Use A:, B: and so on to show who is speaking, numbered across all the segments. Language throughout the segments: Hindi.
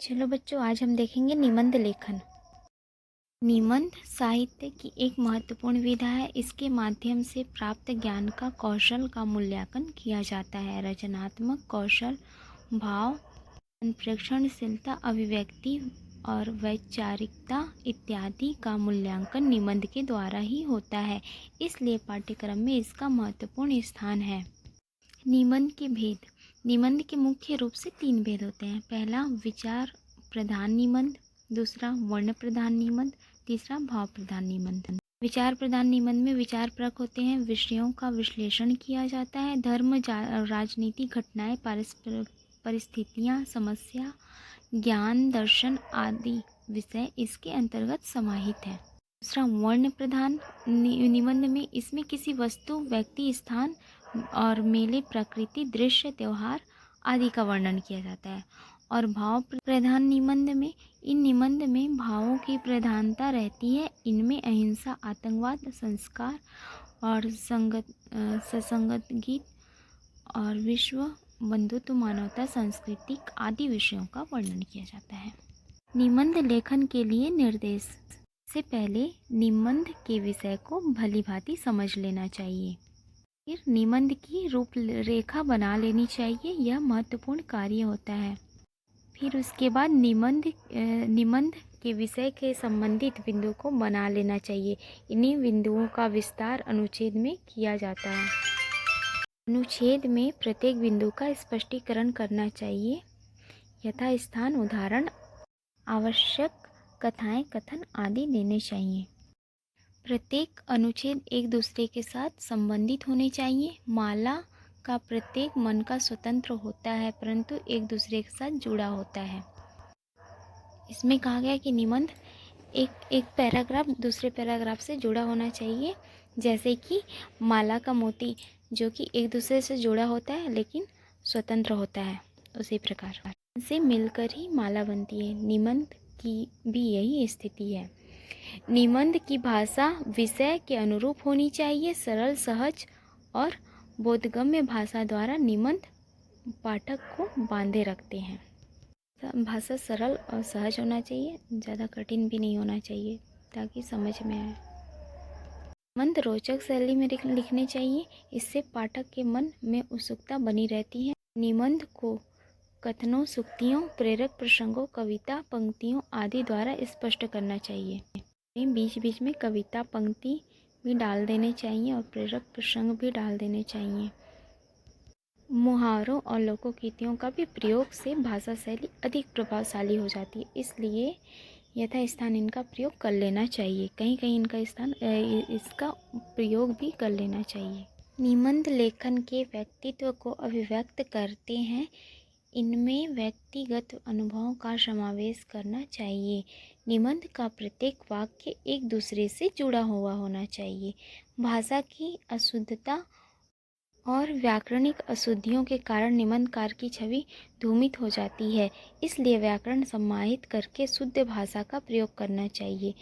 A: चलो बच्चों, आज हम देखेंगे निबंध लेखन। निबंध साहित्य की एक महत्वपूर्ण विधा है। इसके माध्यम से प्राप्त ज्ञान का कौशल का मूल्यांकन किया जाता है। रचनात्मक कौशल, भाव, संप्रेषणशीलता, अभिव्यक्ति और वैचारिकता इत्यादि का मूल्यांकन निबंध के द्वारा ही होता है। इसलिए पाठ्यक्रम में इसका महत्वपूर्ण स्थान है। निबंध के भेद। निबंध के मुख्य रूप से 3 भेद होते हैं। पहला विचार प्रधान निबंध, दूसरा वर्ण प्रधान निबंध, तीसरा भाव प्रधान निबंध। विचार प्रधान निबंध में विचारपरक होते हैं। विषयों का विश्लेषण किया जाता है। धर्म, राजनीति, घटनाएं, परिस्थितियां, समस्या, ज्ञान, दर्शन आदि विषय इसके अंतर्गत समाहित है। दूसरा वर्ण प्रधान निबंध में इसमें किसी वस्तु, व्यक्ति, स्थान और मेले, प्रकृति, दृश्य, त्योहार आदि का वर्णन किया जाता है। और भाव प्रधान निबंध में इन निबंध में भावों की प्रधानता रहती है। इनमें अहिंसा, आतंकवाद, संस्कार और ससंगत गीत और विश्व बंधुत्व, मानवता, सांस्कृतिक आदि विषयों का वर्णन किया जाता है। निबंध लेखन के लिए निर्देश। से पहले निबंध के विषय को भलीभांति समझ लेना चाहिए। फिर निबंध की रूपरेखा बना लेनी चाहिए, यह महत्वपूर्ण कार्य होता है। फिर उसके बाद निबंध के विषय के संबंधित बिंदु को बना लेना चाहिए। इन्हीं बिंदुओं का विस्तार अनुच्छेद में किया जाता है। अनुच्छेद में प्रत्येक बिंदु का स्पष्टीकरण करना चाहिए। यथा स्थान, उदाहरण, आवश्यक कथाएं, कथन आदि देने चाहिए। प्रत्येक अनुच्छेद एक दूसरे के साथ संबंधित होने चाहिए। माला का प्रत्येक मन का स्वतंत्र होता है, परंतु एक दूसरे के साथ जुड़ा होता है। इसमें कहा गया कि निबंध एक पैराग्राफ दूसरे पैराग्राफ से जुड़ा होना चाहिए। जैसे कि माला का मोती जो कि एक दूसरे से जुड़ा होता है लेकिन स्वतंत्र होता है, उसी प्रकार से मिलकर ही माला बनती है। निबंध की भी यही स्थिति है। निबंध की भाषा विषय के अनुरूप होनी चाहिए। सरल, सहज और बोधगम्य भाषा द्वारा निबंध पाठक को बांधे रखते हैं। भाषा सरल और सहज होना चाहिए, ज़्यादा कठिन भी नहीं होना चाहिए ताकि समझ में आए। निबंध रोचक शैली में लिखने चाहिए, इससे पाठक के मन में उत्सुकता बनी रहती है। निबंध को कथनों, सूक्तियों, प्रेरक प्रसंगों, कविता पंक्तियों आदि द्वारा स्पष्ट करना चाहिए। बीच बीच में कविता पंक्ति भी डाल देने चाहिए और प्रेरक प्रसंग भी डाल देने चाहिए। मुहावरों और लोकोक्तियों का भी प्रयोग से भाषा शैली अधिक प्रभावशाली हो जाती है, इसलिए यथास्थान इनका प्रयोग कर लेना चाहिए। कहीं कहीं इसका प्रयोग भी कर लेना चाहिए। निबंध लेखन के व्यक्तित्व को अभिव्यक्त करते हैं। इनमें व्यक्तिगत अनुभवों का समावेश करना चाहिए। निबंध का प्रत्येक वाक्य एक दूसरे से जुड़ा हुआ होना चाहिए। भाषा की अशुद्धता और व्याकरणिक अशुद्धियों के कारण निबंधकार की छवि धूमित हो जाती है, इसलिए व्याकरण समाहित करके शुद्ध भाषा का प्रयोग करना चाहिए।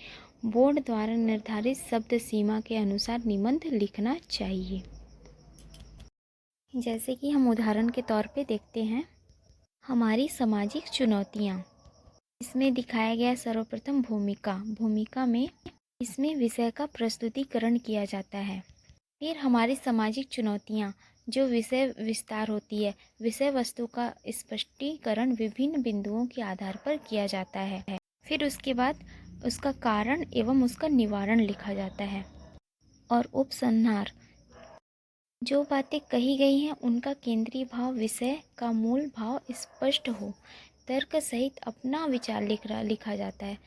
A: बोर्ड द्वारा निर्धारित शब्द सीमा के अनुसार निबंध लिखना चाहिए। जैसे कि हम उदाहरण के तौर पे देखते हैं, हमारी सामाजिक चुनौतियाँ। इसमें दिखाया गया सर्वप्रथम भूमिका में इसमें विषय का प्रस्तुतिकरण किया जाता है। फिर हमारी सामाजिक चुनौतियाँ, जो विषय विस्तार होती है। विषय वस्तु का स्पष्टीकरण विभिन्न बिंदुओं के आधार पर किया जाता है। फिर उसके बाद उसका कारण एवं उसका निवारण लिखा जाता है। और उपसंहार, जो बातें कही गई हैं उनका केंद्रीय भाव, विषय का मूल भाव स्पष्ट हो, तर्क सहित अपना विचार लिखा जाता है।